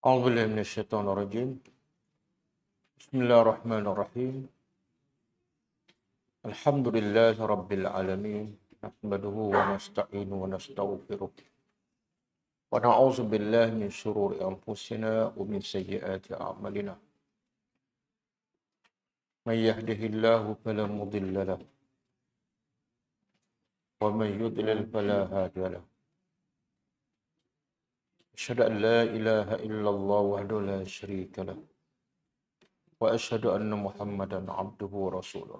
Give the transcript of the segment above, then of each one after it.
أعوذ بالله من الشيطان الرجيم. بسم الله الرحمن الرحيم. الحمد لله رب العالمين. نحمده ونستعينه ونستغفره ونعوذ بالله من شرور أنفسنا ومن سيئات أعمالنا. من يهده الله فلا مضل له ومن يضلل فلا هادي له. أشهد أن لا إله إلا الله وحده لا شريك له وأشهد أن محمدا عبده ورسوله.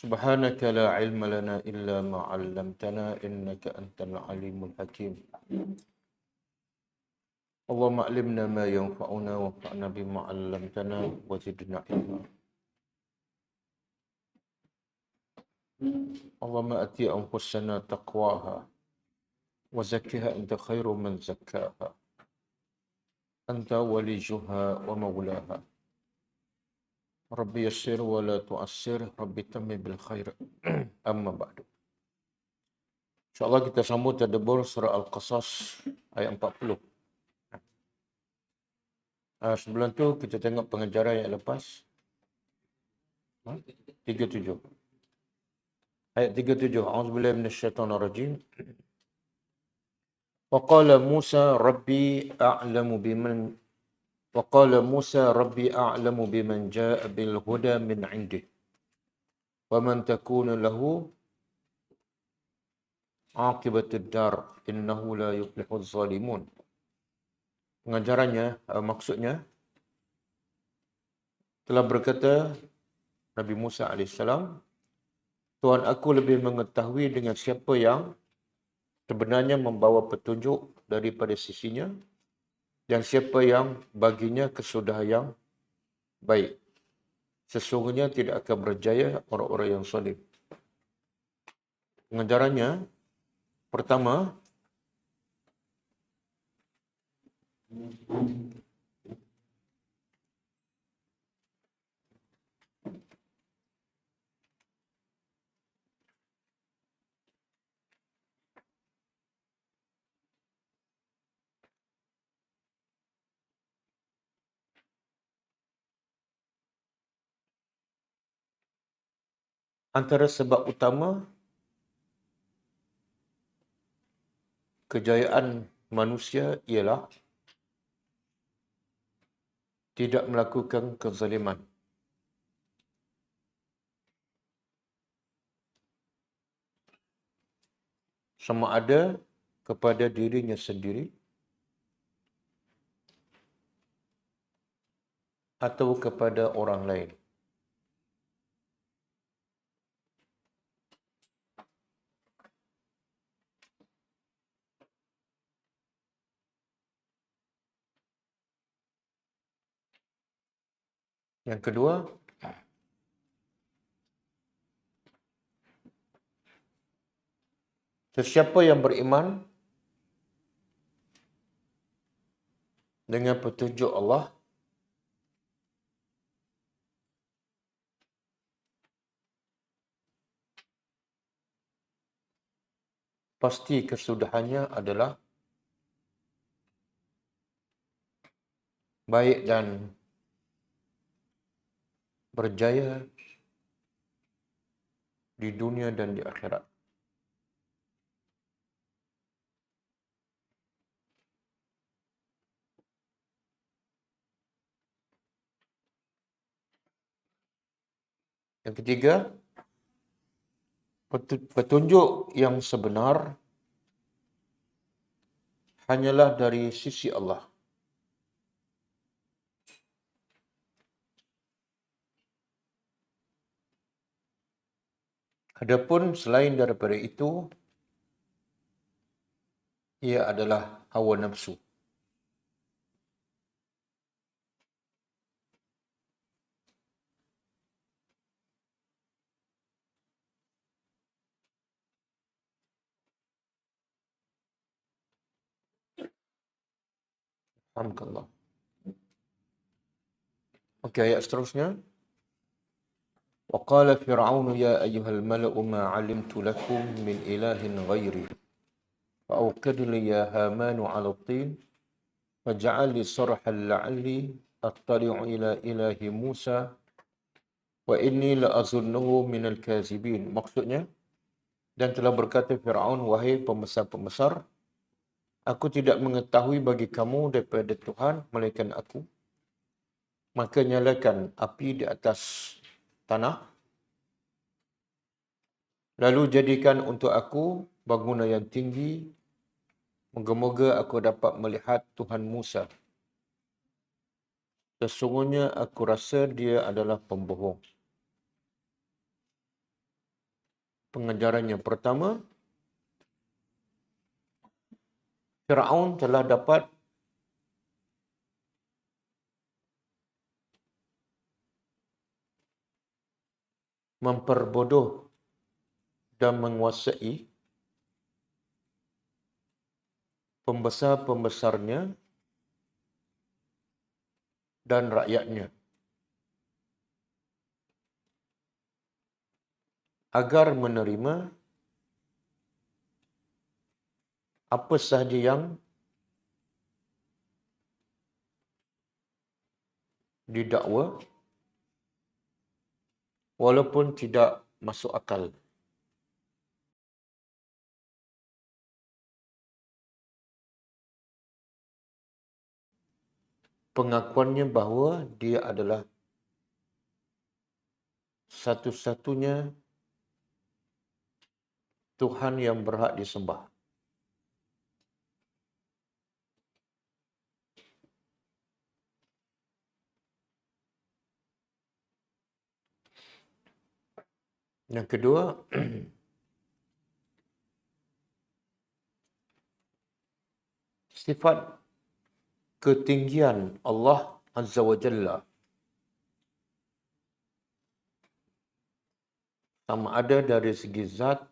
سبحانك لا علم لنا إلا ما علمتنا إنك أنت العليم الحكيم. اللهم علمنا ما ينفعنا وانفعنا بما علمتنا وزدنا علما. اللهم آت أنفسنا تقواها وزكها أنت خير من زكاها أنت وليها ومولاها. ربي يسر ولا تعسر ربي تمم بالخير. أما بعد. InsyaAllah kita sambung tadabbur surah Al-Qasas ayat 40. Sebelum tu kita tengok pengajaran yang lepas. 37. Ayat 37. A'udzubillahi minasyaitonirrajim. Waqala Musa Rabbi a'lamu biman jaa'a bil huda min 'indih wa man takunu lahu 'aqibatud dar innahu la yuflihuz zalimun. Pengajarannya, maksudnya telah berkata Nabi Musa AS, Tuhan aku lebih mengetahui dengan siapa yang sebenarnya membawa petunjuk daripada sisinya dan siapa yang baginya kesudahan yang baik. Sesungguhnya tidak akan berjaya orang-orang yang zalim. Pengajarannya, pertama, antara sebab utama kejayaan manusia ialah tidak melakukan kezaliman. Sama ada kepada dirinya sendiri atau kepada orang lain. Yang kedua, sesiapa yang beriman dengan petunjuk Allah pasti kesudahannya adalah baik dan berjaya di dunia dan di akhirat. Yang ketiga, petunjuk yang sebenar hanyalah dari sisi Allah. Adapun selain daripada itu, ia adalah hawa nafsu. Alhamdulillah. Okey, ayat seterusnya. وقال فرعون يا أيها الملأ ما علمت لكم من إله غيري فأوقد لي يا هامان على الطين faj'al li sarhan la'alli attali'u ila ilahi Musa wa inni la'azunnuhu minal kazibin. Maksudnya, dan telah berkata Fir'aun, wahai pembesar-pembesar, aku tidak mengetahui bagi kamu daripada Tuhan melainkan aku. Maka nyalakan api di atas tanah, lalu jadikan untuk aku bangunan yang tinggi. Moga-moga aku dapat melihat Tuhan Musa. Sesungguhnya aku rasa dia adalah pembohong. Pengajaran yang pertama, Fir'aun telah dapat memperbodoh dan menguasai pembesar-pembesarnya dan rakyatnya agar menerima apa sahaja yang didakwa walaupun tidak masuk akal. Pengakuannya bahawa dia adalah satu-satunya Tuhan yang berhak disembah. Yang kedua, sifat ketinggian Allah Azza wa Jalla sama ada dari segi zat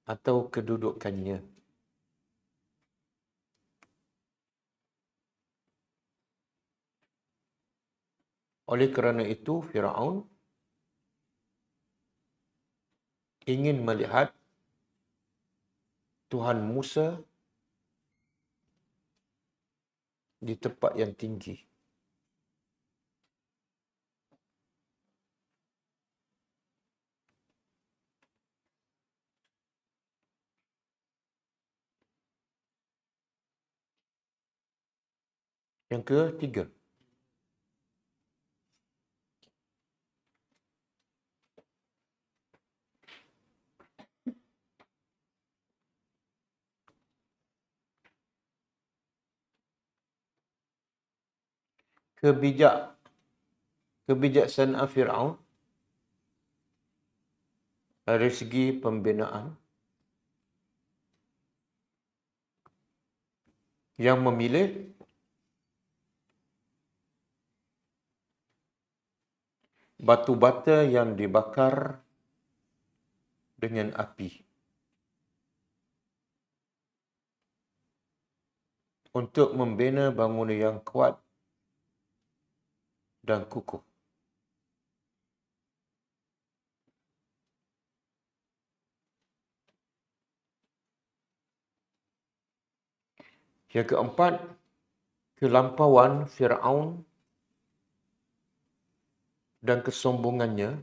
atau kedudukannya. Oleh kerana itu, Firaun ingin melihat Tuhan Musa di tempat yang tinggi. Yang ketiga, kebijaksanaan Firaun dari segi pembinaan yang memilih batu bata yang dibakar dengan api untuk membina bangunan yang kuat dan kukuh. Yang keempat, kelampauan Firaun dan kesombongannya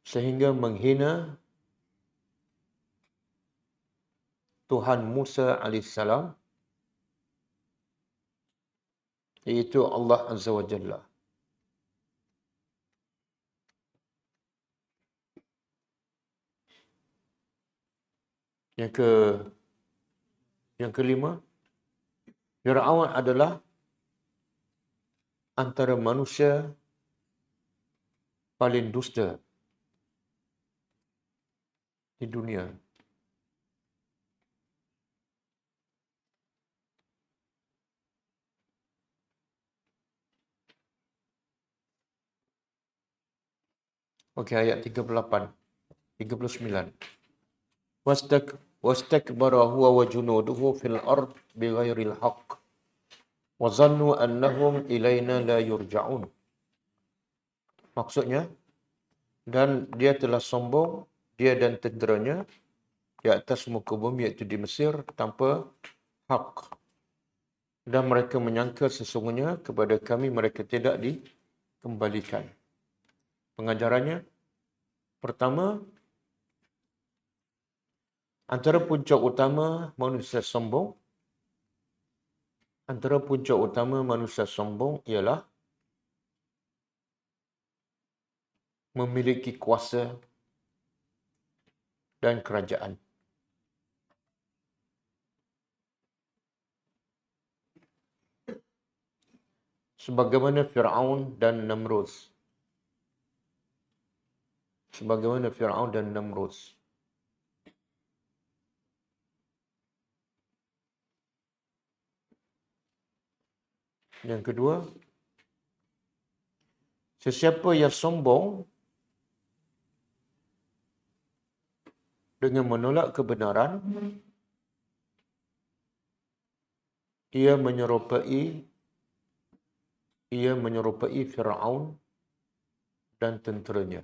sehingga menghina Tuhan Musa AS, iaitu Allah Azza wa Jalla. Yang kelima, Firaun adalah antara manusia paling dusta di dunia. Okey, ayat 38, 39. Wastakbara huwa wa junuduhu fil ard bighairil haqq wa zannu annahum ilaina la yurja'un. Maksudnya, dan dia telah sombong dia dan tenteranya di atas muka bumi iaitu di Mesir tanpa hak. Dan mereka menyangka sesungguhnya kepada kami mereka tidak dikembalikan. Pengajarannya, pertama, antara punca utama manusia sombong ialah memiliki kuasa dan kerajaan. Sebagaimana Fir'aun dan Namrud. Yang kedua, sesiapa yang sombong dengan menolak kebenaran, ia menyerupai Fir'aun dan tenteranya.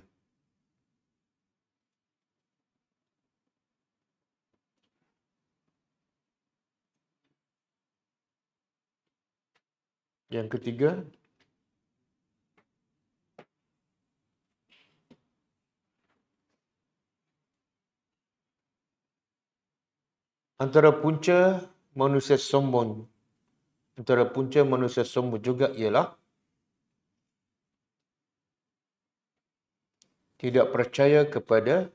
Yang ketiga, antara punca manusia sombong juga ialah tidak percaya kepada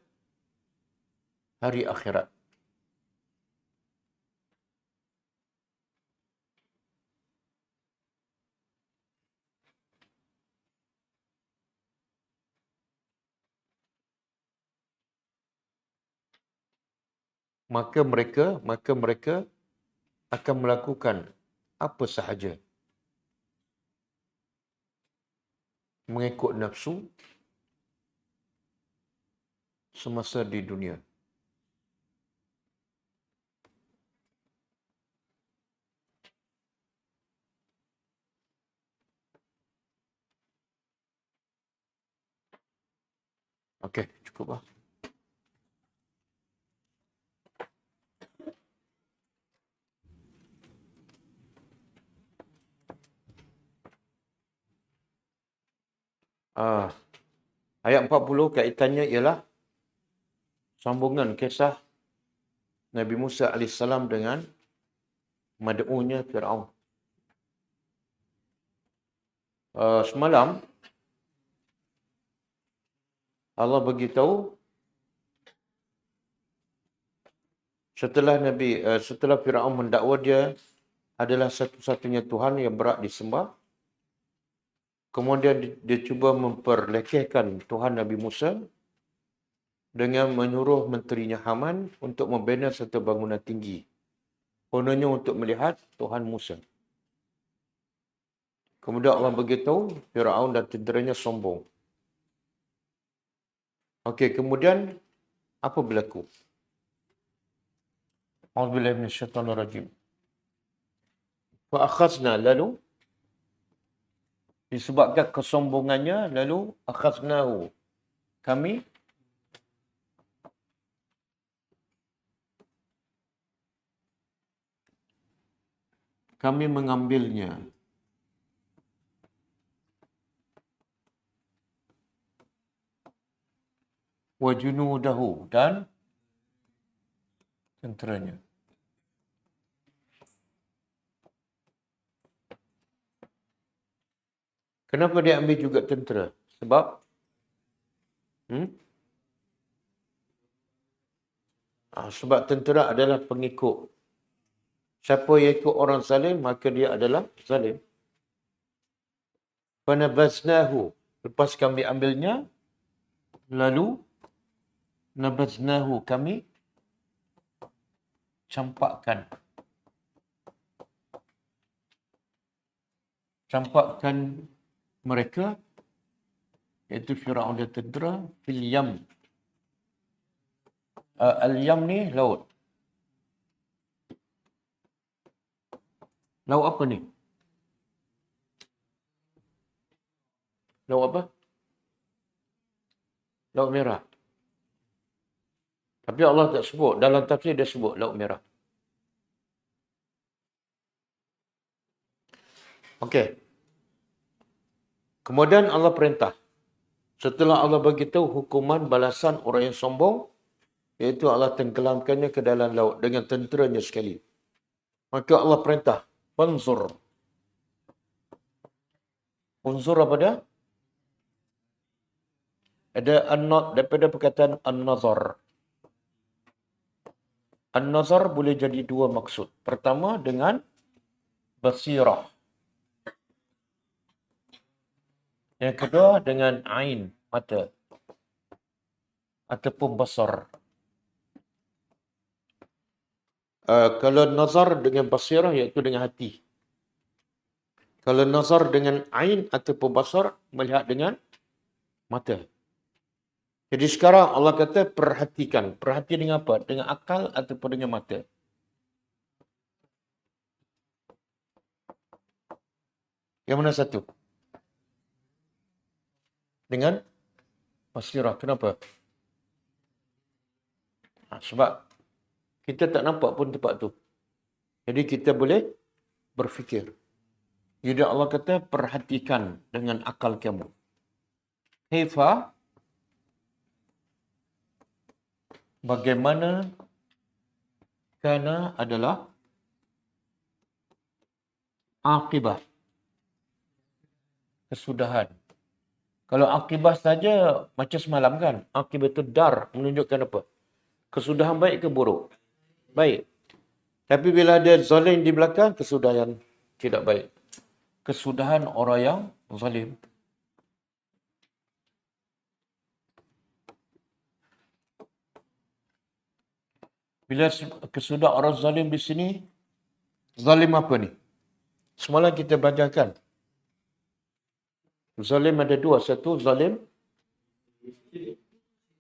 hari akhirat. Maka mereka akan melakukan apa sahaja mengikut nafsu semasa di dunia. Okey, cukup lah. Ayat 40 kaitannya ialah sambungan kisah Nabi Musa AS dengan mad'unya Fir'aun. Semalam Allah beritahu setelah Fir'aun mendakwa dia adalah satu-satunya Tuhan yang berhak disembah, kemudian dia cuba memperlekehkan Tuhan Nabi Musa dengan menyuruh menterinya Haman untuk membina satu bangunan tinggi. Kononnya untuk melihat Tuhan Musa. Kemudian Allah beritahu Fir'aun dan tenteranya sombong. Okey, kemudian apa berlaku? A'udzubillahi minasyaitonirrajim. Wa akhazna, lalu disebabkan kesombongannya, lalu akhaznahu, kami mengambilnya. Wa junudahu, dan tenteranya. Kenapa dia ambil juga tentera? Sebab sebab tentera adalah pengikut. Siapa yang ikut orang zalim, maka dia adalah zalim. Fanabaznahu, lepas kami ambilnya, lalu nabaznahu, kami campakkan mereka, iaitu Fir'aun dan tentera, fil yam. Al-yam ni laut. Laut apa ni? Laut apa? Laut Merah. Tapi Allah tak sebut. Dalam tafsir dia sebut Laut Merah. Okey. Kemudian Allah perintah. Setelah Allah bagi tahu hukuman balasan orang yang sombong, iaitu Allah tenggelamkannya ke dalam laut dengan tenteranya sekali. Maka Allah perintah, fanzur. Unzur apa dia? Ada daripada perkataan an-nazar. An-nazar boleh jadi dua maksud. Pertama dengan basirah. Yang kedua dengan ain, mata. Ataupun basar. Kalau nazar dengan basirah iaitu dengan hati. Kalau nazar dengan ain ataupun basar, melihat dengan mata. Jadi sekarang Allah kata perhatikan. Perhati dengan apa? Dengan akal ataupun dengan mata. Yang mana satu? Dengan basirah. Kenapa? Sebab kita tak nampak pun tempat tu. Jadi kita boleh berfikir. Jadi Allah kata perhatikan dengan akal kamu. Kaifa, bagaimana, kana adalah akibah, kesudahan. Kalau akibah saja macam semalam kan, akibah itu dar, menunjukkan apa? Kesudahan baik ke buruk? Baik. Tapi bila ada zalim di belakang, kesudahan tidak baik. Kesudahan orang yang zalim. Bila kesudahan orang zalim di sini, zalim apa ni? Semalam kita belajarkan. Zalim ada dua. Satu, zalim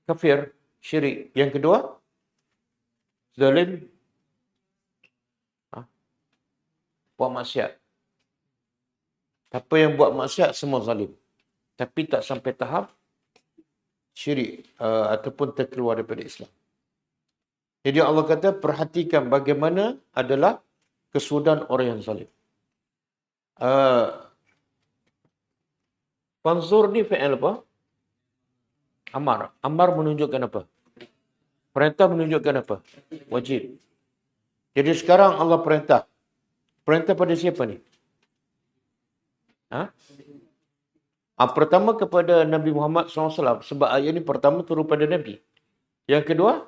kafir, syirik. Yang kedua, zalim buat maksiat. Siapa yang buat maksiat, semua zalim. Tapi tak sampai tahap syirik ataupun terkeluar daripada Islam. Jadi Allah kata, perhatikan bagaimana adalah kesudahan orang yang zalim. Fanzur ni fi'il apa? Amar. Amar menunjukkan apa? Perintah menunjukkan apa? Wajib. Jadi sekarang Allah perintah. Perintah pada siapa ni? Pertama kepada Nabi Muhammad SAW. Sebab ayat ini pertama turun pada Nabi. Yang kedua,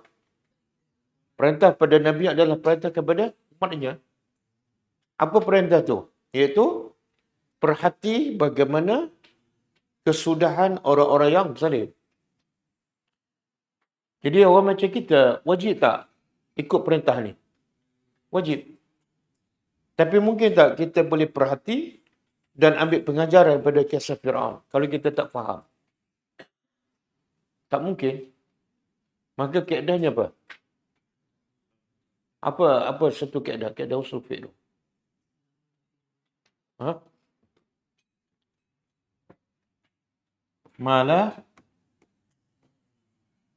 perintah pada Nabi adalah perintah kepada umatnya. Apa perintah tu? Iaitu perhati bagaimana kesudahan orang-orang yang zalim. Jadi orang macam kita, wajib tak ikut perintah ni? Wajib. Tapi mungkin tak kita boleh perhati dan ambil pengajaran daripada kisah Fir'aun kalau kita tak faham? Tak mungkin. Maka kaedahnya apa? Apa satu kaedah? Kaedah usul fiqh tu.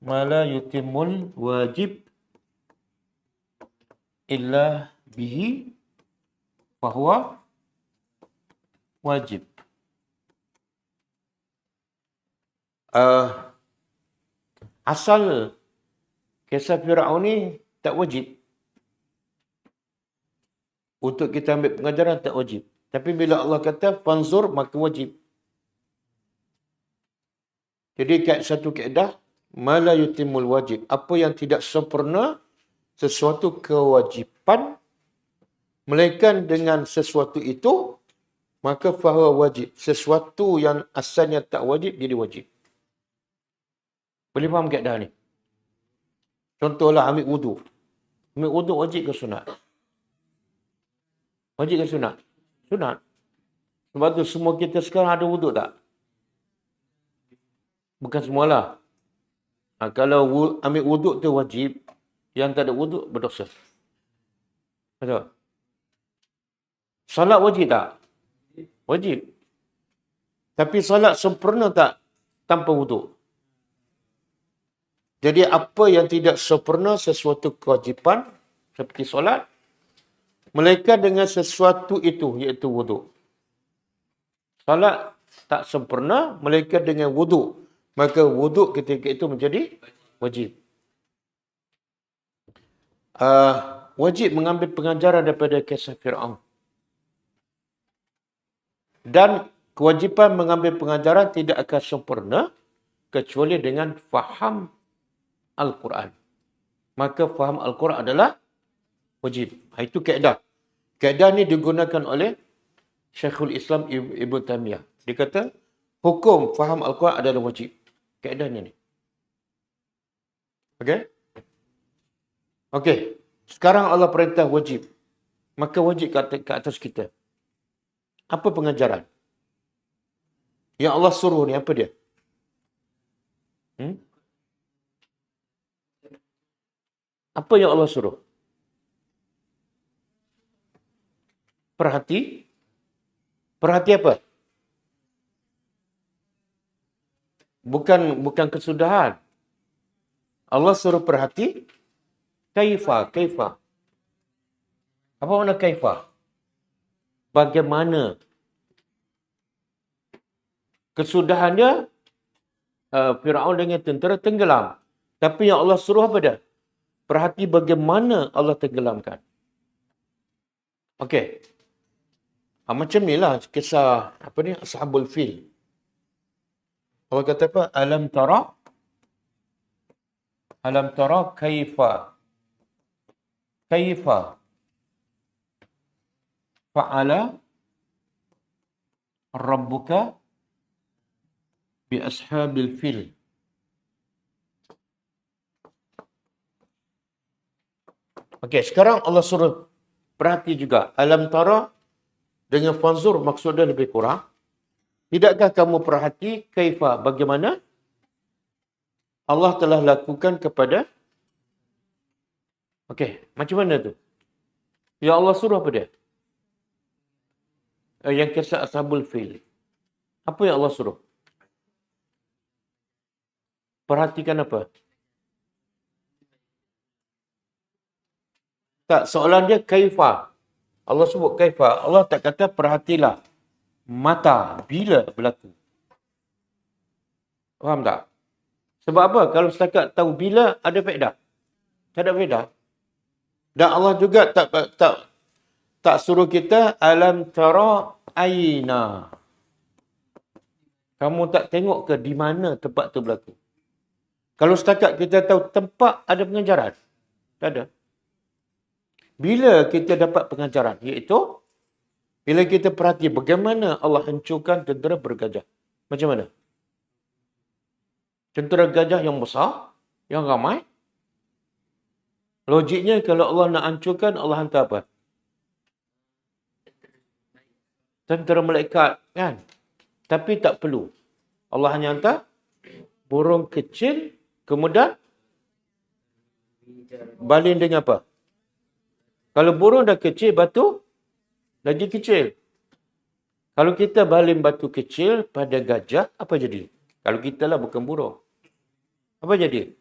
Mala yutimul wajib illa bihi fahuwa wajib. Asal kisah Fir'aun ni tak wajib. Untuk kita ambil pengajaran tak wajib. Tapi bila Allah kata fanzur, maka wajib. Jadi satu kaedah, mala yutimul wajib. Apa yang tidak sempurna, sesuatu kewajipan, melainkan dengan sesuatu itu, maka fahuwa wajib. Sesuatu yang asalnya tak wajib, jadi wajib. Boleh faham kaedah ni? Contohlah ambil wudu. Ambil wudu wajib ke sunat? Wajib ke sunat? Sunat. Sebab tu semua kita sekarang ada wudu tak? Bukan semualah. Kalau ambil wudu tu wajib, yang tak ada wudu berdosa. Betul? Salat wajib tak? Wajib. Tapi salat sempurna tak tanpa wudu? Jadi apa yang tidak sempurna sesuatu kewajipan seperti solat, melainkan dengan sesuatu itu, iaitu wuduk. Salat tak sempurna melainkan dengan wuduk. Maka wuduk ketika itu menjadi wajib. Wajib mengambil pengajaran daripada kisah Fir'aun. Dan kewajipan mengambil pengajaran tidak akan sempurna kecuali dengan faham Al-Quran. Maka faham Al-Quran adalah wajib. Itu kaedah. Kaedah ni digunakan oleh Syekhul Islam Ibn Taymiyah. Dia kata, hukum faham Al-Quran adalah wajib. Kaedahnya ni. Okey? Okey. Sekarang Allah perintah wajib. Maka wajib ke atas kita. Apa pengajaran? Yang Allah suruh ni apa dia? Apa yang Allah suruh? Perhati. Perhati apa? Bukan kesudahan. Allah suruh perhati. Kaifa. Apa makna kaifa? Bagaimana? Kesudahannya, Fir'aun dengan tentera tenggelam. Tapi yang Allah suruh apa dia? Perhati bagaimana Allah tenggelamkan. Okey. Macam ni lah kisah Ashabul Fil. Allah kata apa? Alam tara kaifa fa'ala rabbuka bi ashabil fil. Okey, sekarang Allah suruh perhati juga. Alam tara dengan fanzur maksudnya lebih kurang. Tidakkah kamu perhati kaifa, bagaimana Allah telah lakukan kepada. Okey, macam mana tu? Ya Allah suruh apa dia? Yang kisah Ashabul Fil. Apa yang Allah suruh? Perhatikan apa? Tak, soalan dia kaifa. Allah sebut kaifa. Allah tak kata perhatilah. Mata. Bila berlaku. Faham tak? Sebab apa? Kalau setakat tahu bila, ada faedah? Tak ada faedah. Dan Allah juga tak suruh kita alam tara aina. Kamu tak tengok ke di mana tempat tu berlaku? Kalau setakat kita tahu tempat, ada pengajaran? Tak ada. Bila kita dapat pengajaran? Iaitu, bila kita perhati bagaimana Allah hancurkan tentera bergajah. Macam mana? Tentera gajah yang besar, yang ramai. Logiknya kalau Allah nak hancurkan, Allah hantar apa? Tentera malaikat, kan? Tapi tak perlu. Allah hanya hantar burung kecil, kemudian balin dengan apa? Kalau burung dah kecil, batu lagi kecil. Kalau kita balin batu kecil pada gajah, apa jadi? Kalau kita lah bukan burung. Apa jadi?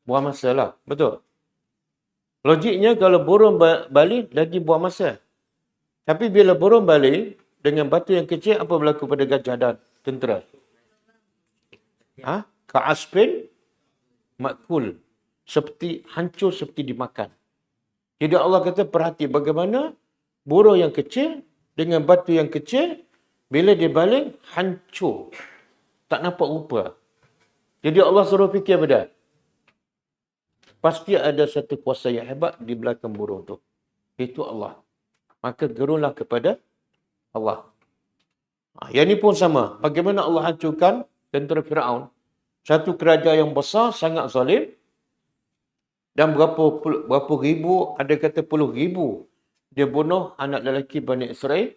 Buang masa lah. Betul? Logiknya kalau burung balin, lagi buang masa. Tapi bila burung balin, dengan batu yang kecil, apa berlaku pada gajah dan tentera? Ka'asfin makul. Seperti hancur, seperti dimakan. Jadi Allah kata perhati bagaimana burung yang kecil dengan batu yang kecil, bila dia baling, hancur. Tak nampak rupa. Jadi Allah suruh fikir benda. Pasti ada satu kuasa yang hebat di belakang burung tu. Itu Allah. Maka gerunlah kepada Allah. Yang ini pun sama. Bagaimana Allah hancurkan tentera Fir'aun. Satu kerajaan yang besar, sangat zalim. Dan berapa ribu, ada kata puluh ribu, dia bunuh anak lelaki Bani Israel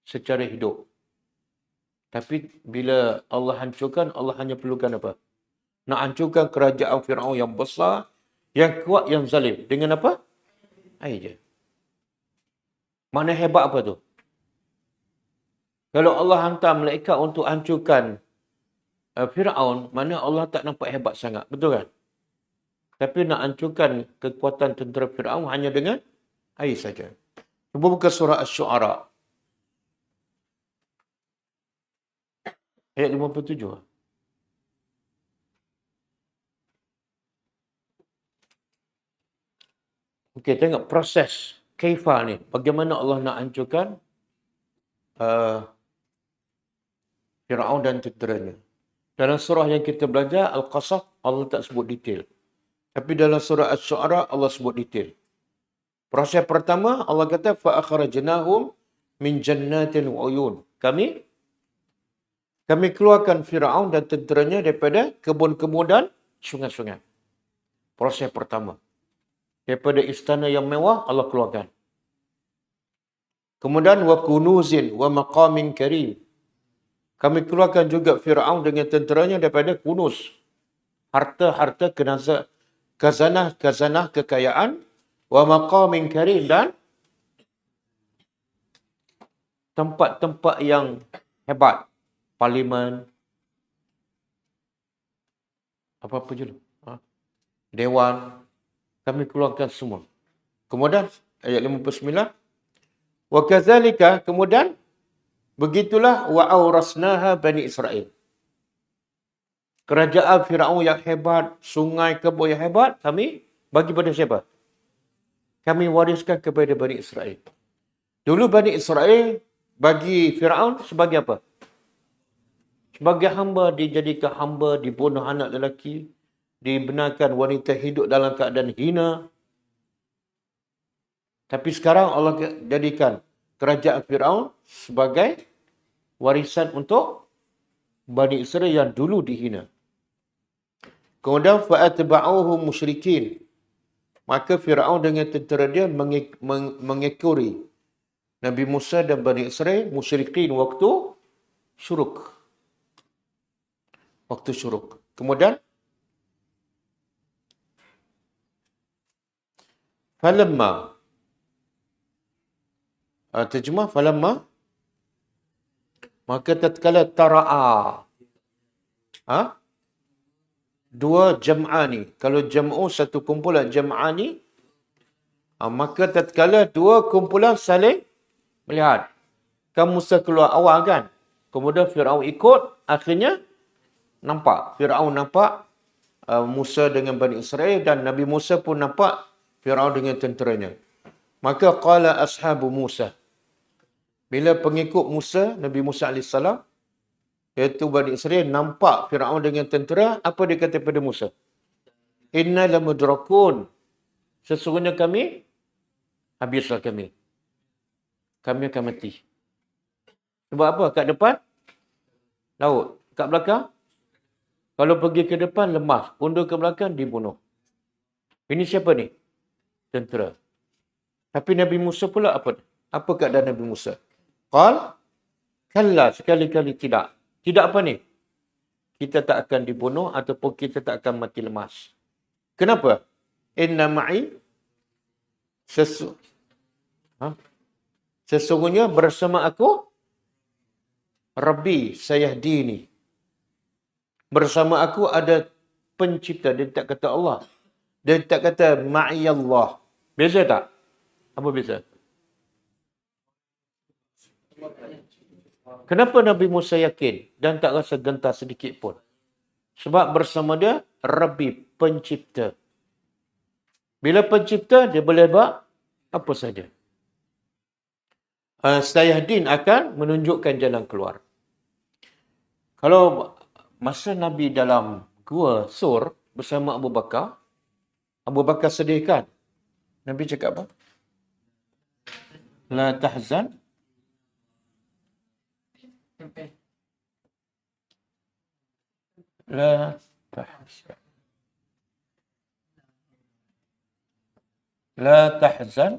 secara hidup. Tapi bila Allah hancurkan, Allah hanya perlukan apa? Nak hancurkan kerajaan Fir'aun yang besar, yang kuat, yang zalim. Dengan apa? Air je. Mana hebat apa tu? Kalau Allah hantar malaikat untuk hancurkan Firaun, mana Allah tak nampak hebat sangat. Betul kan? Tapi nak hancurkan kekuatan tentera Firaun hanya dengan air saja. Cuba buka surah Asy-Syu'ara. Ayat 57. Okey, tengok proses kaifa ni. Bagaimana Allah nak hancurkan Firaun dan tenteranya. Dalam surah yang kita belajar, Al-Qasas, Allah tak sebut detail. Tapi dalam surah Asy-Syu'ara, Allah sebut detail. Proses pertama, Allah kata, فَأَخْرَجْنَاهُمْ مِنْ جَنَّاتٍ وَعُيُونٍ. Kami keluarkan Firaun dan tenteranya daripada kebun-kebun dan sungai-sungai. Proses pertama. Daripada istana yang mewah, Allah keluarkan. Kemudian, وَكُنُوزٍ وَمَقَامٍ كَرِيمٍ. Kami keluarkan juga Firaun dengan tenteranya daripada kunuz. Harta-harta khazanah kekayaan. Wa maqamin karim, dan tempat-tempat yang hebat. Parlimen. Apa-apa je. Dewan. Kami keluarkan semua. Kemudian, ayat 59. Wa kadzalika, kemudian, begitulah wa aurasnaha Bani Israel. Kerajaan Firaun yang hebat, sungai kebun yang hebat, kami bagi pada siapa? Kami wariskan kepada Bani Israel. Dulu Bani Israel bagi Firaun sebagai apa? Sebagai hamba, dijadikan hamba, dibunuh anak lelaki, dibenarkan wanita hidup dalam keadaan hina. Tapi sekarang Allah jadikan kerajaan Firaun sebagai warisan untuk Bani Israel yang dulu dihina. Kemudian fa'atba'uhu musyrikin. Maka Firaun dengan tentera dia mengekori Nabi Musa dan Bani Israel musyrikin waktu syuruk. Waktu syuruk. Kemudian falamma, terjemah falamma, maka tatkala tara'a. Dua jam'ani. Kalau jam'u satu kumpulan, jam'ani, maka tatkala dua kumpulan saling melihat. Kan Musa keluar awal kan? Kemudian Firaun ikut, akhirnya nampak. Firaun nampak Musa dengan Bani Israel, dan Nabi Musa pun nampak Firaun dengan tenteranya. Maka qala ashabu Musa. Bila pengikut Musa, Nabi Musa AS, iaitu Bani Israel, nampak Firaun dengan tentera, apa dia kata pada Musa? Inna lamudrakun. Sesungguhnya kami, habislah kami. Kami akan mati. Sebab apa? Kat depan, laut. Kat belakang, kalau pergi ke depan, lemah. Undur ke belakang, dibunuh. Ini siapa ni? Tentera. Tapi Nabi Musa pula apa? Apa keadaan Nabi Musa? Qal, kalla, sekali-kali tidak. Tidak apa ni? Kita tak akan dibunuh ataupun kita tak akan mati lemas. Kenapa? Inna ma'i sesungguhnya bersama aku Rabbi sayahdini. Bersama aku ada pencipta. Dia tak kata Allah. Dia tak kata ma'iyallah. Beza tak? Apa beza? Kenapa Nabi Musa yakin dan tak rasa gentar sedikit pun? Sebab bersama dia Rabbi, pencipta. Bila pencipta, dia boleh buat apa saja. Sayahdin akan menunjukkan jalan keluar. Kalau masa Nabi dalam gua Sur bersama Abu Bakar sedih kan? Nabi cakap apa? La tahzan. La tahzan. La tahzan.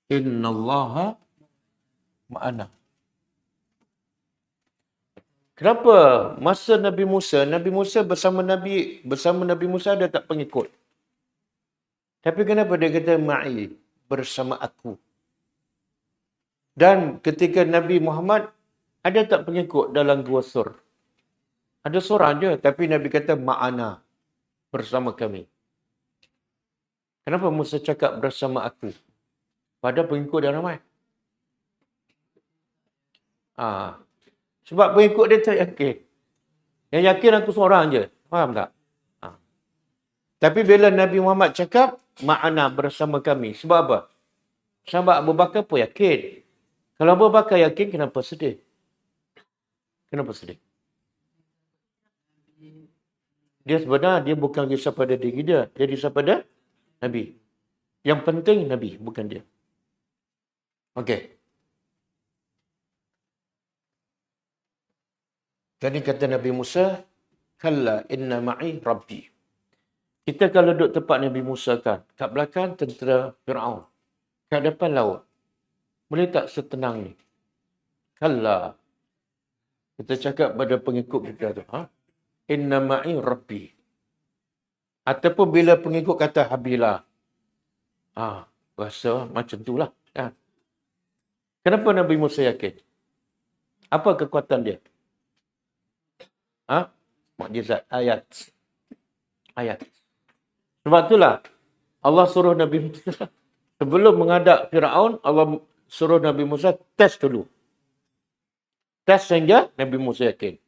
Innallaha ma'ana. Kenapa masa Nabi Musa bersama Nabi Musa ada tak pengikut? Tapi kenapa dia kata ma'i, bersama aku? Dan ketika Nabi Muhammad Ada tak pengikut dalam Gua Sur? Ada seorang je, tapi Nabi kata ma'ana, bersama kami. Kenapa Musa cakap bersama aku? Pada pengikut dia ramai. Sebab pengikut dia tak yakin. Yang yakin aku seorang je. Faham tak? Tapi bila Nabi Muhammad cakap, ma'ana bersama kami. Sebab apa? Sahabat Abu Bakar pun yakin. Kalau Abu Bakar yakin, kenapa sedih? Kenapa sedih? Dia sebenarnya dia bukan risau pada diri dia. Dia risau pada Nabi. Yang penting Nabi, bukan dia. Okey. Jadi kata Nabi Musa, kalla inna ma'i rabbi. Kita kalau duduk tempat Nabi Musa kan, kat belakang tentera Fir'aun. Kat depan laut. Boleh tak setenang ni? Kalla. Kita cakap pada pengikut kita tu. Inna ma'i rabbi. Ataupun bila pengikut kata habilah. Rasa macam tu lah. Kenapa Nabi Musa yakin? Apa kekuatan dia? Mukjizat. Ayat. Sebab itulah Allah suruh Nabi Musa. Sebelum menghadap Fir'aun, Allah suruh Nabi Musa test dulu. Test sehingga Nabi Musa yakin.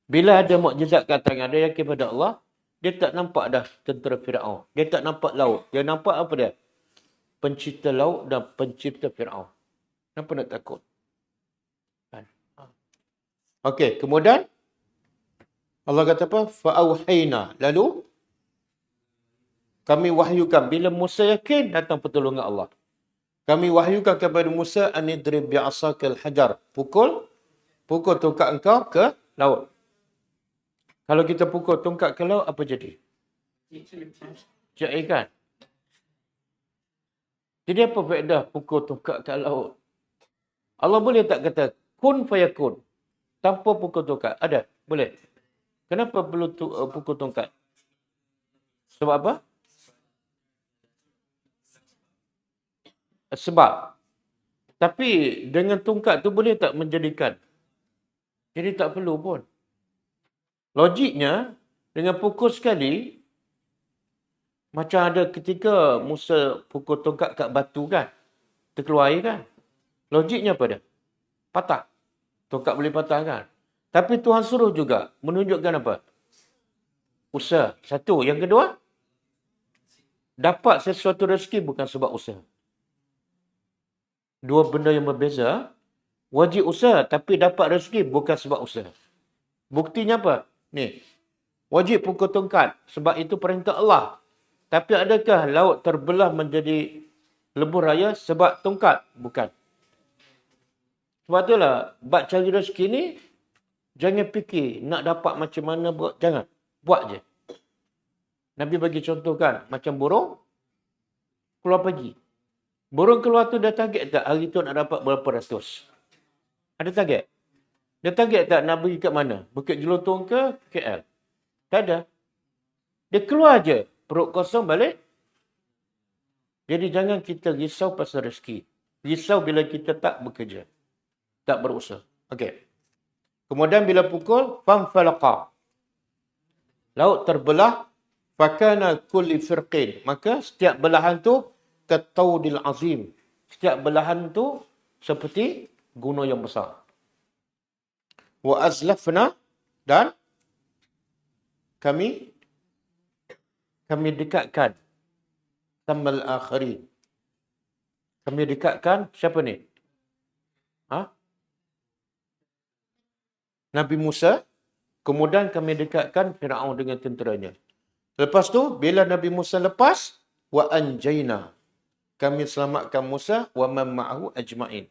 Bila ada mukjizat kat tangan, dia yakin pada Allah, dia tak nampak dah tentera Fir'aun. Dia tak nampak laut. Dia nampak apa dia? Pencipta laut dan pencipta Fir'aun. Kenapa nak takut? Okey, kemudian Allah kata apa? Fa'auhayna. Lalu kami wahyukan. Bila Musa yakin, datang pertolongan Allah. Kami wahyukan kepada Musa, anidrib bi'asakal hajar. Pukul tongkat engkau ke laut. Kalau kita pukul tongkat ke laut, apa jadi? Cair kan? Jadi apa faedah pukul tongkat ke laut? Allah boleh tak kata, kun fayakun. Tanpa pukul tongkat. Ada? Boleh? Kenapa perlu pukul tongkat? Sebab apa? Sebab. Tapi dengan tongkat tu boleh tak menjadikan? Jadi tak perlu pun. Logiknya, dengan pukul sekali, macam ada ketika Musa pukul tongkat kat batu kan? Terkeluar air kan? Logiknya apa dia? Patah. Tongkat boleh patah kan? Tapi Tuhan suruh juga menunjukkan apa? Usaha. Satu. Yang kedua, dapat sesuatu rezeki bukan sebab usaha. Dua benda yang berbeza. Wajib usaha tapi dapat rezeki bukan sebab usaha. Buktinya apa? Ni. Wajib pukul tongkat sebab itu perintah Allah. Tapi adakah laut terbelah menjadi lebuh raya sebab tongkat? Bukan. Sebab itulah, bab cari rezeki ni, jangan fikir nak dapat macam mana buat. Jangan. Buat je. Nabi bagi contoh kan, macam burung keluar pagi. Burung keluar tu dah target tak hari tu nak dapat berapa ratus? Ada target? Dia target tak nak pergi kat mana? Bukit Jelutong ke KL? Tak ada. Dia keluar je. Perut kosong balik. Jadi jangan kita risau pasal rezeki. Risau bila kita tak bekerja. Tak berusaha. Okey. Kemudian bila pukul, famfalaqa. Laut terbelah. Fakana kulli firqin. Maka setiap belahan tu kataudil azim. Setiap belahan tu seperti gunung yang besar. Wa azlafna. Dan kami dekatkan tamal akhirin. Kami dekatkan siapa ni? Nabi Musa. Kemudian kami dekatkan Fir'aun dengan tenteranya. Lepas tu, bila Nabi Musa lepas, wa anjayna. Kami selamatkan Musa wa man ma'ahu ajma'in.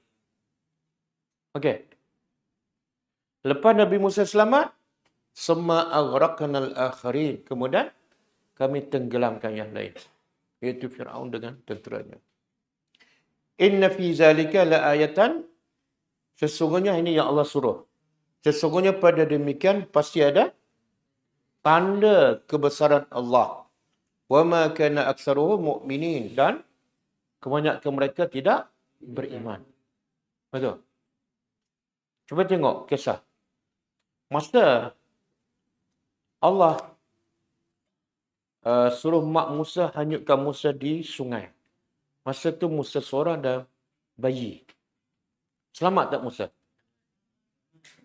Okey. Lepas Nabi Musa selamat, summa aghraqnal akhirin. Kemudian kami tenggelamkan yang lain, iaitu Firaun dengan tenteranya. Inna fi zalika la ayatan. Sesungguhnya ini yang Allah suruh. Sesungguhnya pada demikian pasti ada tanda kebesaran Allah. Wa ma kana aktsaruhum mu'minin. Dan kebanyakan mereka tidak beriman. Betul? Cuba tengok kisah. Masa Allah suruh mak Musa hanyutkan Musa di sungai. Masa tu Musa seorang dan bayi. Selamat tak Musa?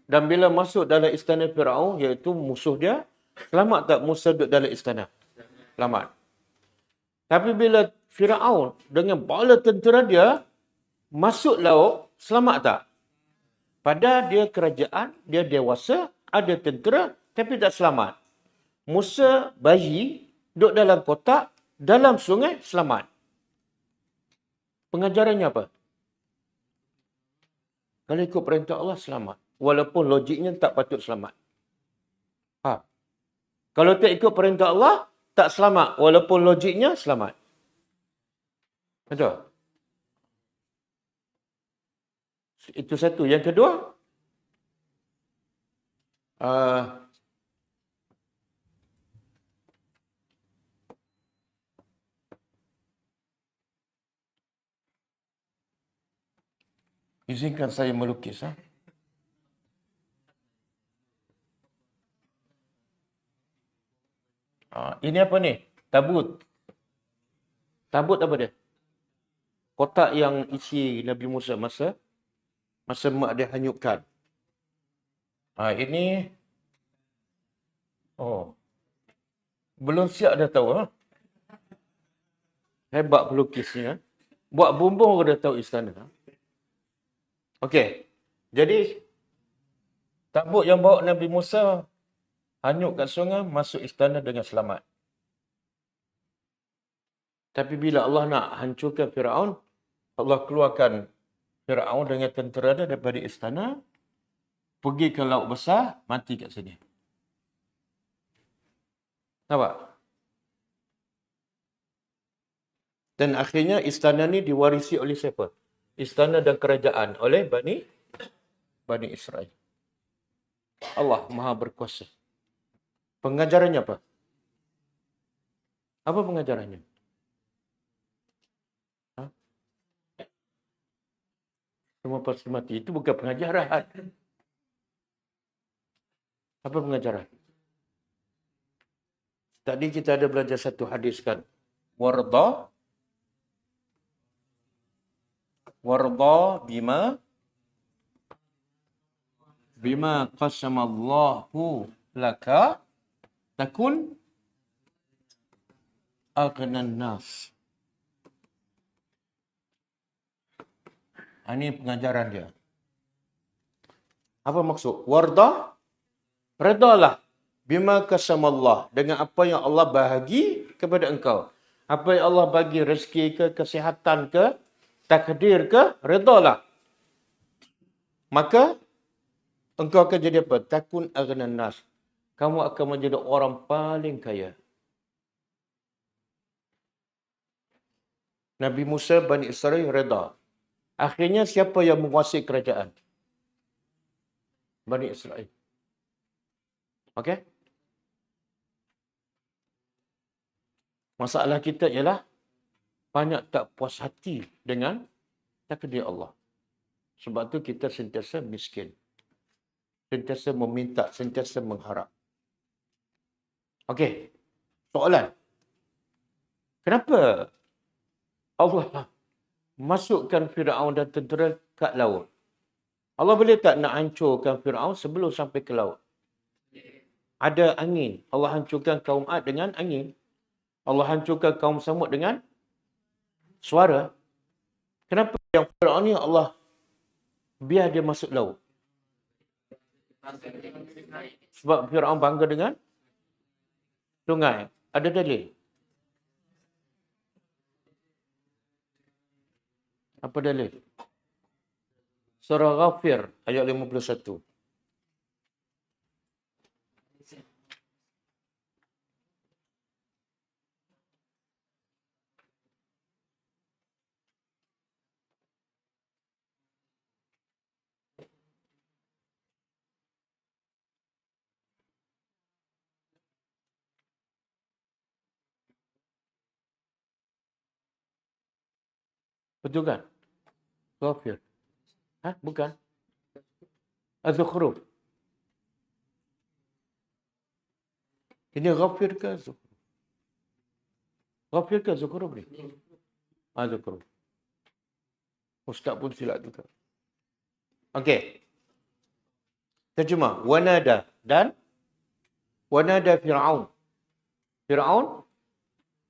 Dan bila masuk dalam istana Firaun, iaitu musuh dia, selamat tak Musa duduk dalam istana? Selamat. Tapi bila Firaun dengan bala tentera dia masuk laut, selamat tak? Padahal dia kerajaan, dia dewasa, ada tentera, tapi tak selamat. Musa bayi duduk dalam kotak, dalam sungai, selamat. Pengajarannya apa? Kalau ikut perintah Allah, selamat. Walaupun logiknya tak patut selamat. Ha. Kalau tak ikut perintah Allah, tak selamat. Walaupun logiknya, selamat. Betul? Itu satu. Yang kedua, izinkan saya melukis. Ini apa ni? Tabut. Tabut apa dia? Kotak yang isi Nabi Musa masa mak dia hanyutkan. Ini belum siap dah tahu. Hebat pelukisnya. Buat bumbung dah tahu istana. Okey. Jadi tabut yang bawa Nabi Musa hanyut kat sungai, masuk istana dengan selamat. Tapi bila Allah nak hancurkan Firaun, Allah keluarkan Firaun dengan tentera dia daripada istana, pergi ke laut besar, mati kat sini. Nampak? Dan akhirnya istana ni diwarisi oleh siapa? Istana dan kerajaan oleh Bani Israel. Allah Maha Berkuasa. Pengajarannya apa? Apa pengajarannya? Semua pasti mati. Itu bukan pengajaran. Apa pengajaran? Tadi kita ada belajar satu hadis kan. Warda bima qasamallahu laka takun aghnan nas. Ini pengajaran dia. Apa maksud? Warda, redalah bima qasamallah, dengan apa yang Allah bahagi kepada engkau. Apa yang Allah bagi rezeki ke, kesihatan ke, takdir ke, redalah. Maka engkau akan jadi apa? Takun aghnan nas. Kamu akan menjadi orang paling kaya. Nabi Musa, Bani Israel reda. Akhirnya siapa yang menguasai kerajaan? Bani Israel. Okey? Masalah kita ialah banyak tak puas hati dengan takdir Allah. Sebab tu kita sentiasa miskin. Sentiasa meminta, sentiasa mengharap. Okey. Soalan. Kenapa Allah masukkan Firaun dan tentera kat laut? Allah boleh tak nak hancurkan Firaun sebelum sampai ke laut? Ada angin. Allah hancurkan kaum Ad dengan angin. Allah hancurkan kaum Samud dengan suara. Kenapa yang Firaun ni Allah biar dia masuk laut? Sebab Firaun bangga dengan sungai. Ada dalil? Apa dalil? Surah Ghafir ayat 51. Betul kan? Ghafir. Bukan. Az-Zukhruf. Ini Ghafir ke Zukhruf? Ghafir ke Zukhruf ni? Zukhruf. Ustaz pun silap juga. Okey. Terjemah. Wanada. Dan wanada Fir'aun. Fir'aun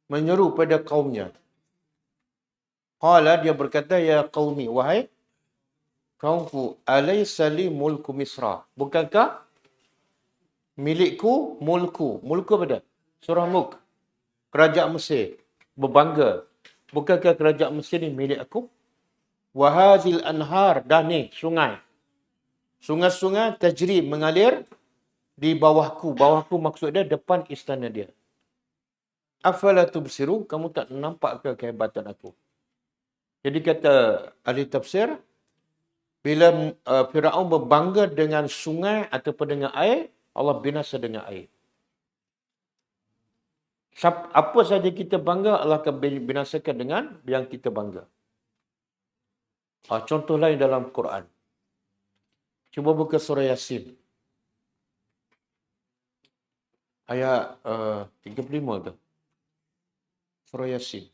menyeru pada kaumnya. Qala, dia berkata, ya qaumi, wahai kaumku, alaysa li mulku Misra. Bukankah milikku mulku? Mulku apa dia? Surah Mulk. Kerajaan Mesir. Berbangga. Bukankah kerajaan Mesir ni milik aku? Wahadil anhar. Dan ni sungai. Sungai-sungai tajri mengalir di bawahku. Bawahku maksud dia depan istana dia. Afala tubsiru, kamu tak nampak ke kehebatan aku? Jadi kata ahli tafsir, bila Firaun berbangga dengan sungai ataupun dengan air, Allah binasa dengan air. Apa saja kita bangga, Allah akan binasakan dengan yang kita bangga. Contoh lain dalam Quran. Cuba buka surah Yasin. Ayat 35 tu. Surah Yasin.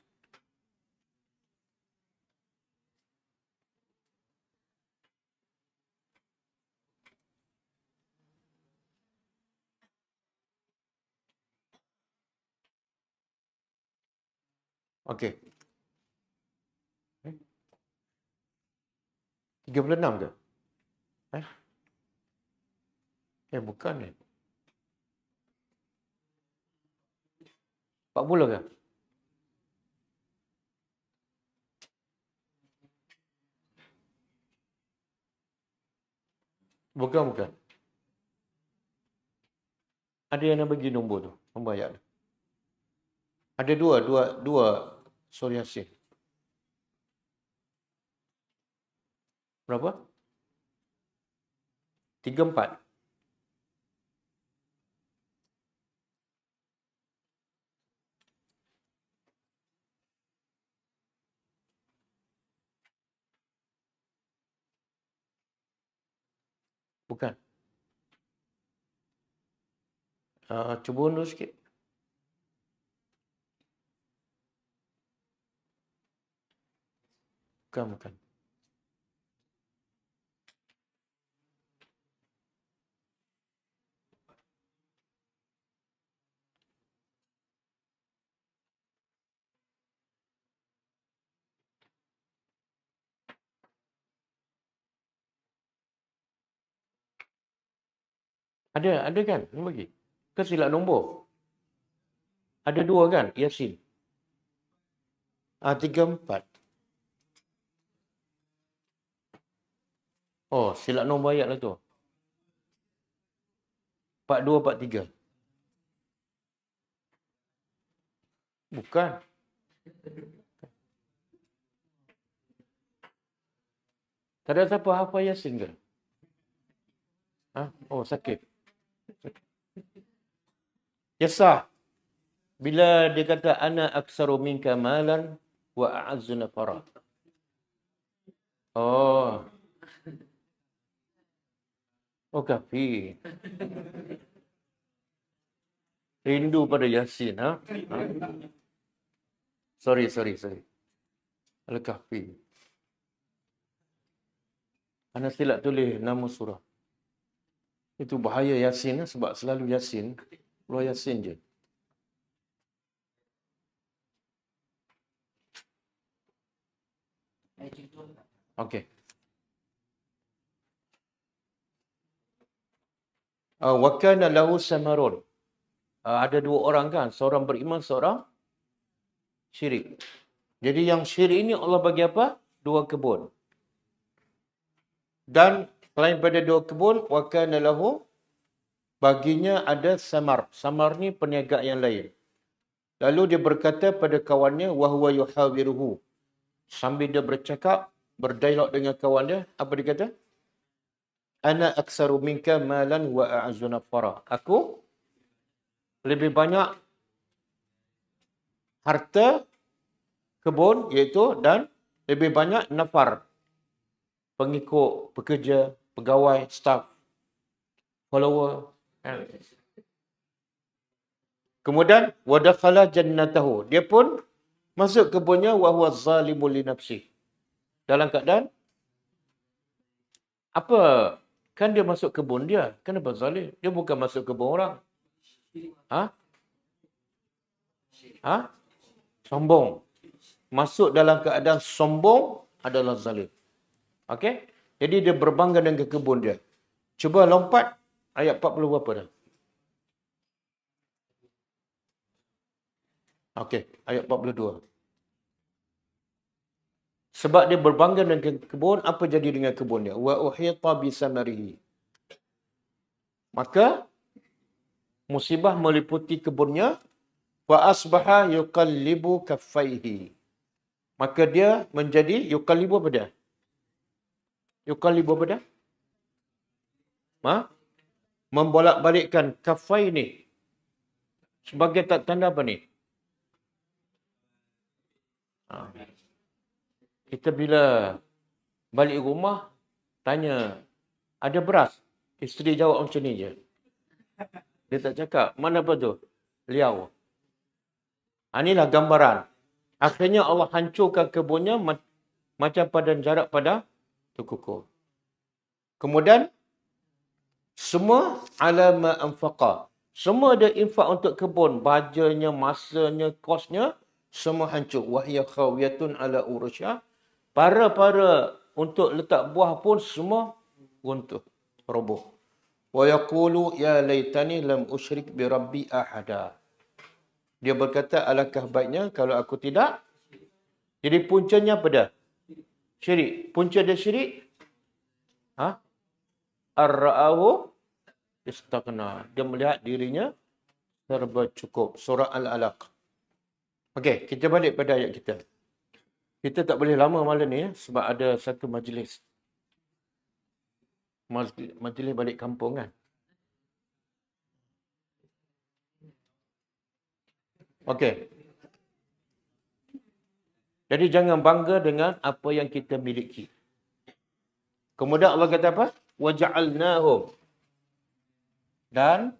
Okey. 36 ke? Bukan ni. 40 ke? Bukan. Ada yang nak bagi nombor tu. Nombor ayat tu. Ada dua surah Yasin. Berapa? 34. Bukan. Cuba undur sikit. Bukan. Ada kan? Ni bagi. Ke silap nombor? Ada dua kan? Yasin. 34. Oh, silap nombor ayat lah tu. 42, 43. Bukan. Tak ada siapa hafal Yasin ke? Oh, sakit. Yasah. Bila dia kata ana aksaru minka malan wa a'azzu nafara. Oh. Oh, kafi. Rindu pada Yasin, Sorry. Al-Kahfi. Ana silap tulis nama surah. Itu bahaya Yasin, sebab selalu Yasin, keluar Yasin je. Okey. Wa kana lahu samarun. Ada dua orang kan, seorang beriman, seorang syirik. Jadi yang syirik ini Allah bagi apa? 2 kebun. Dan selain pada 2 kebun, wa kana lahu, baginya ada samar. Samar ni perniagaan yang lain. Lalu dia berkata pada kawannya, wa huwa yuhawiruhu. Sambil dia bercakap, berdialog dengan kawan dia, apa dia kata? Ana aksaru minka malan wa a'azzu nafara. Aku lebih banyak harta kebun, iaitu, dan lebih banyak nafar, pengikut, pekerja, pegawai, staff, follower. Kan? Kemudian wadakhala jannatahu. Dia pun masuk kebunnya wa huwa zalimul li nafsi. Dalam keadaan apa? Kan dia masuk kebun dia. Kenapa zalim? Dia bukan masuk kebun orang. Ha? Ha? Sombong. Masuk dalam keadaan sombong adalah zalim. Okey? Jadi dia berbangga dengan kebun dia. Cuba lompat ayat 40 berapa dah? Okey, ayat 42. Sebab dia berbangga dengan kebun, apa jadi dengan kebun dia? Wa uhita bisamarihi. Maka musibah meliputi kebunnya, wa asbaha yuqallibu kaffaihi. Maka dia menjadi yuqallibu apa dia? Yuqallibu apa dia? Membolak-balikkan kaffai ni. Sebagai tanda apa ni? Kita bila balik rumah, tanya, ada beras? Isteri jawab macam ni je. Dia tak cakap, mana apa tu? Liau. Inilah gambaran. Akhirnya Allah hancurkan kebunnya macam padan jarak pada tukuku. Kemudian, semua ala ma anfaqa. Semua dia infak untuk kebun. Bajanya, masanya, kosnya, semua hancur. Wahya khawiyatun ala urusya. Para-para untuk letak buah pun semua runtuh, roboh. Wa yaqulu ya laitani lam usyrik bi rabbi ahada. Dia berkata, alangkah baiknya kalau aku tidak. Jadi puncanya apa dah? Syirik. Punca dia syirik? Ar-ra'ahu istaghna. Dia melihat dirinya serba cukup. Surah Al-Alaq. Okey, kita balik pada ayat kita. Kita tak boleh lama malam ni sebab ada satu majlis. Majlis balik kampung kan. Okey. Jadi jangan bangga dengan apa yang kita miliki. Kemudian Allah kata apa? Waja'alnahum. Dan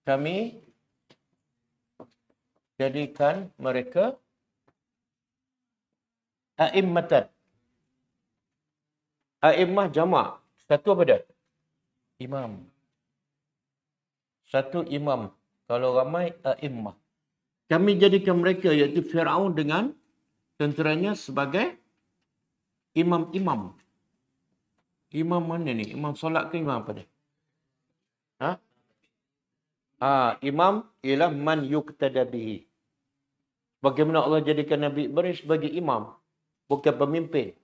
kami jadikan mereka a'immatan. A'immah jamak. Satu apa dah? Imam. Satu imam. Kalau ramai, a'immah. Kami jadikan mereka, iaitu Fir'aun dengan tenteranya sebagai imam-imam. Imam mana ni? Imam solat ke imam apa ni? Imam ialah man yuqtada bihi. Bagaimana Allah jadikan Nabi Ibrahim sebagai imam. Bukan pemimpin.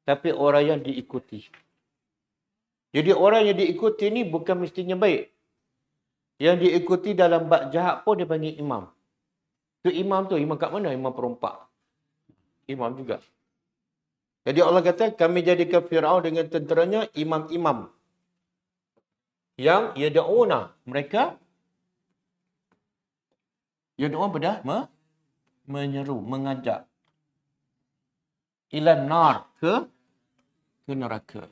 Tapi orang yang diikuti. Jadi orang yang diikuti ni bukan mestinya baik. Yang diikuti dalam bab jahat pun dia panggil imam. Imam kat mana? Imam perompak. Imam juga. Jadi Allah kata, kami jadikan Fir'aun dengan tenteranya imam-imam. Yang yada'una. Mereka yada'una apa dah? Menyeru, mengajak. Ila nar. Ke neraka.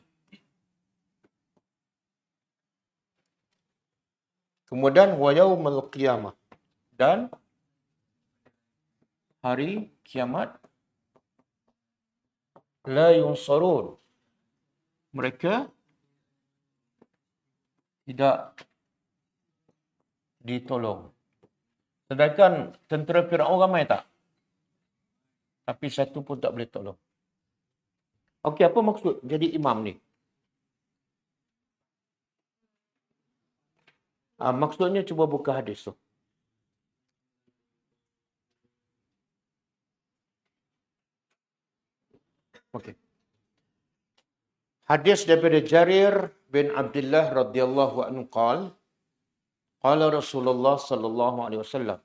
Kemudian wa yaumul qiyamah. Dan hari kiamat la yunsarun. Mereka tidak ditolong. Sedangkan tentera Fir'aun ramai tak? Tapi satu pun tak boleh tolong. Okey, apa maksud jadi imam ni? Maksudnya cuba buka hadis tu. Okey. Hadis daripada Jarir bin Abdullah radhiyallahu anhu qala Rasulullah sallallahu alaihi wasallam,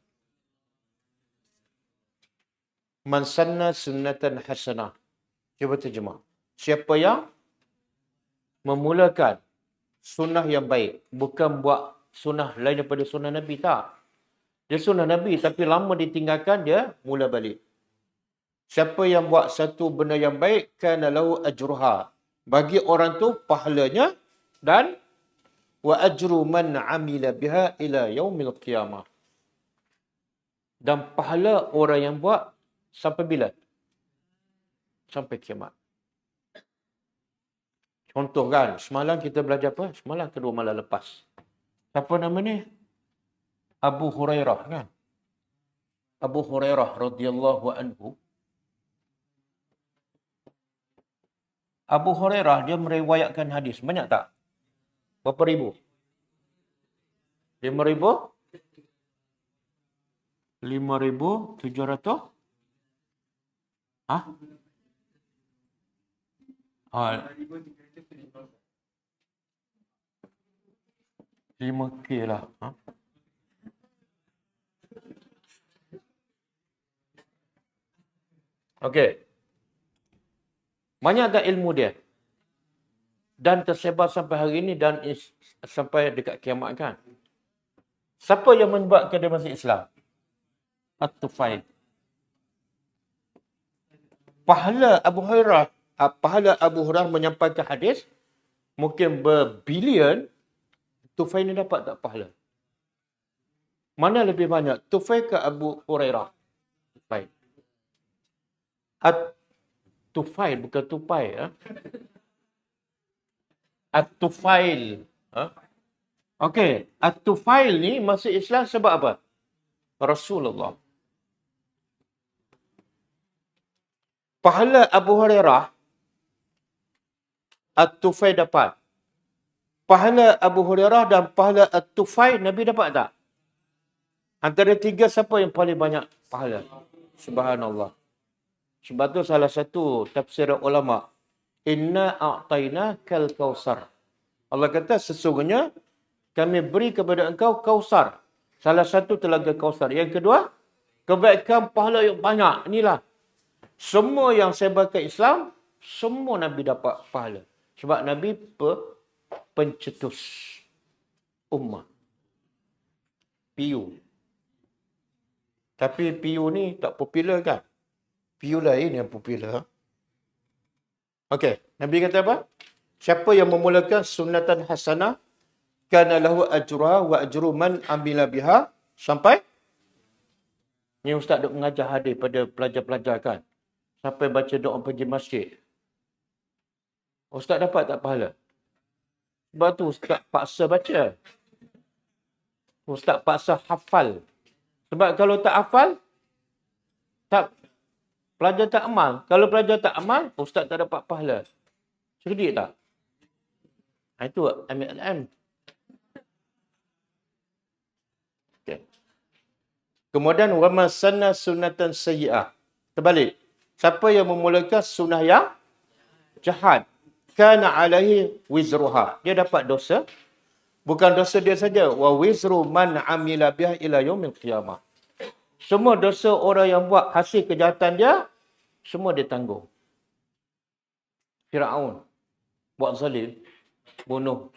man sanna sunnatan hasanah. Cuba terjemah. Siapa yang memulakan sunnah yang baik, bukan buat sunnah lain daripada sunnah Nabi, tak. Dia sunnah Nabi tapi lama ditinggalkan, dia mula balik. Siapa yang buat satu benda yang baik, kana lahu ajruha. Bagi orang tu pahalanya dan wa ajru man amila biha ila yaumil qiyamah. Dan pahala orang yang buat sampai bila? Sampai kiamat. Contoh kan, semalam kita belajar apa? Semalam kedua malam lepas. Siapa nama ni? Abu Hurairah kan? Abu Hurairah radhiyallahu anhu. Abu Hurairah dia meriwayatkan hadis. Banyak tak? Berapa ribu? 5,000? 5,700? Hah? 5K lah. Ha? Okey. Banyak tak ilmu dia? Dan tersebar sampai hari ini dan sampai dekat kiamat kan? Siapa yang menyebabkan dia masuk Islam? At-Tufail. Pahala Abu Hurairah menyampaikan hadis mungkin berbilion. Tufail ni dapat tak pahala? Mana lebih banyak? Tufail ke Abu Hurairah? Tufail. At-Tufail bukan tupai. Ha? At-Tufail. Ha? Okey. At-Tufail ni masuk Islam sebab apa? Rasulullah. Pahala Abu Hurairah, At-Tufail dapat. Pahala Abu Hurairah dan pahala At-Tufail, Nabi dapat tak? Antara tiga, siapa yang paling banyak pahala? Subhanallah. Sebab tu salah satu tafsir ulama, inna a'tayna kal kausar. Allah kata sesungguhnya kami beri kepada engkau kausar. Salah satu telaga kausar. Yang kedua, kebaikan pahala yang banyak. Inilah. Semua yang sebarkan Islam, semua Nabi dapat pahala. Sebab Nabi pencetus ummah. PU. Tapi PU ni tak popular kan? PU lain yang popular. Okey, Nabi kata apa? Siapa yang memulakan sunnatan hasanah, kana lahu ajruha wa ajru man amila biha, sampai ni ustaz duk mengajar hadis pada pelajar-pelajar kan. Sampai baca doa pergi masjid. Ustaz dapat tak pahala? Sebab tu ustaz paksa baca. Ustaz paksa hafal. Sebab kalau tak hafal, pelajar tak amal. Kalau pelajar tak amal, ustaz tak dapat pahala. Cerdik tak? Itu MLM. Okay. Kemudian, وَمَا سَنَّ سُنَّةً سَيِّئَةً. Terbalik. Siapa yang memulakan sunnah yang jahat, kana alaihi wizruha. Dia dapat dosa. Bukan dosa dia saja. Wa wizru man amila biha ila yaumil qiyamah. Semua dosa orang yang buat hasil kejahatan dia, semua dia tanggung. Firaun buat zalim, bunuh.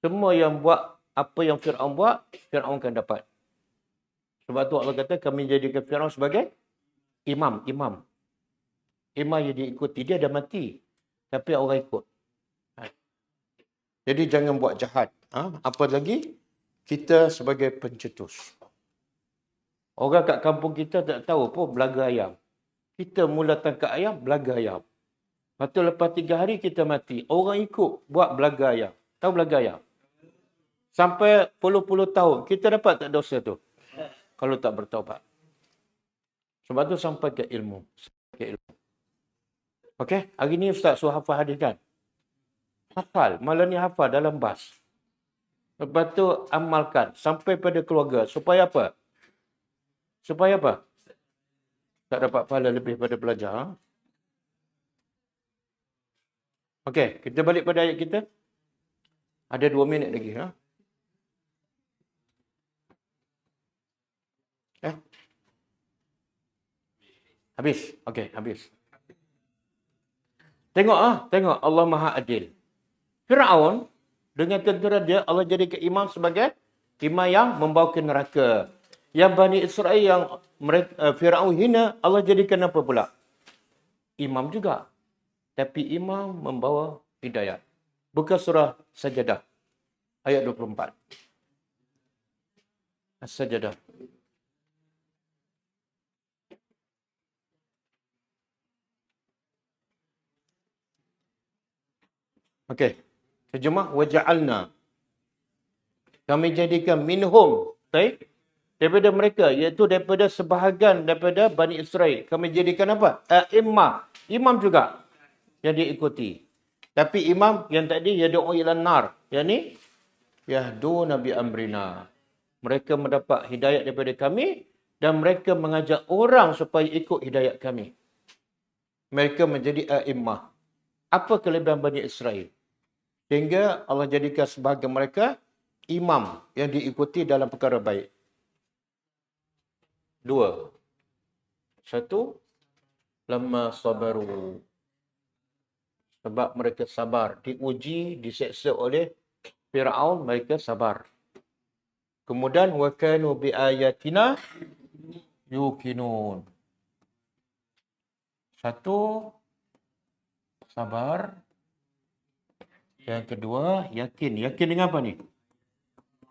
Semua yang buat apa yang Firaun buat, Firaun akan dapat. Sebab tu Allah kata kami jadikan Firaun sebagai imam. Imam yang diikuti, dia dah mati. Tapi orang ikut. Jadi jangan buat jahat. Apa lagi? Kita sebagai pencetus. Orang kat kampung kita tak tahu pun belaga ayam. Kita mula tangkap ayam, belaga ayam. Lepas tu lepas 3 hari kita mati. Orang ikut buat belaga ayam. Tahu belaga ayam? Sampai puluh-puluh tahun. Kita dapat tak dosa tu? Kalau tak bertaubat. Sebab tu sampai ke ilmu. Okey, hari ni Ustaz suruh hafal hadis kan? Hafal. Malam ni hafal dalam bas. Lepas tu amalkan. Sampai pada keluarga. Supaya apa? Supaya apa? Tak dapat pahala lebih pada belajar. Okey, kita balik pada ayat kita. Ada 2 minit lagi. Habis. Okey, habis. Tengok Allah Maha Adil. Firaun dengan tentera dia, Allah jadikan imam sebagai imam yang membawa ke neraka. Yang Bani Israel yang Firaun hina, Allah jadikan apa pula? Imam juga. Tapi imam membawa hidayat. Buka surah Sajadah ayat 24. As-Sajadah. Okey. Terjemah waja'alna. Kami jadikan minhum, baik, daripada mereka, iaitu daripada sebahagian daripada Bani Israel. Kami jadikan apa? A'immah. Imam juga yang diikuti. Tapi imam yang tadi yad'u ilan nar. Yang ni yahduna bi amrina. Mereka mendapat hidayat daripada kami dan mereka mengajak orang supaya ikut hidayat kami. Mereka menjadi a'immah. Apa kelebihan Bani Israel? Sehingga Allah jadikan sebahagian mereka imam yang diikuti dalam perkara baik. 2. 1. Lamma sabaru. Sebab mereka sabar. Diuji, diseksa oleh Fir'aun, mereka sabar. Kemudian, wa kanu bi ayatina yuqinun. 1. Sabar. Yang kedua, yakin. Yakin dengan apa ni?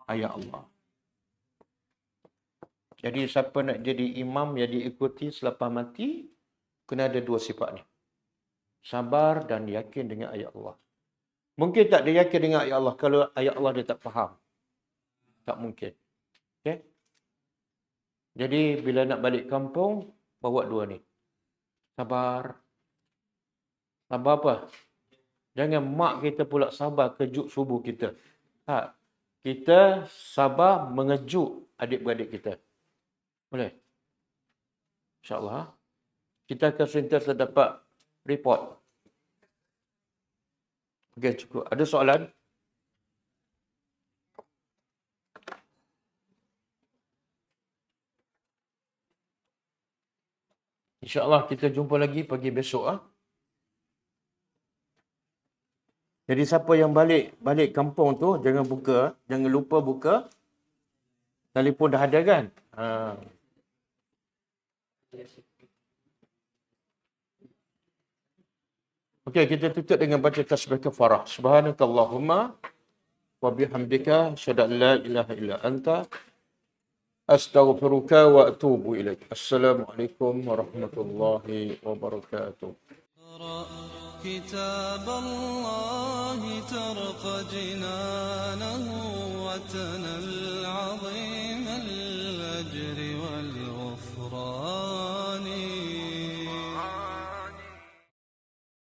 Ayat Allah. Jadi siapa nak jadi imam yang diikuti selepas mati, kena ada dua sifat ni. Sabar dan yakin dengan ayat Allah. Mungkin tak dia yakin dengan ayat Allah kalau ayat Allah dia tak faham. Tak mungkin. Okay? Jadi bila nak balik kampung, bawa dua ni. Sabar. Sabar apa? Jangan mak kita pula sabar kejut subuh kita. Tak. Kita sabar mengejut adik-beradik kita. Boleh? InsyaAllah. Kita akan sentiasa dapat report. Okey, cukup. Ada soalan? InsyaAllah kita jumpa lagi pagi besok. Jadi siapa yang balik kampung tu, jangan lupa buka. Telefon dah ada kan? Okey, kita tutup dengan baca tasbih kafarah. Subhanakallahumma wa bihamdika asyhadu an la ilaha illa anta astaghfiruka wa atubu ilaik. Assalamualaikum warahmatullahi wabarakatuh. كتاب الله ترق جنانه وتنى العظيم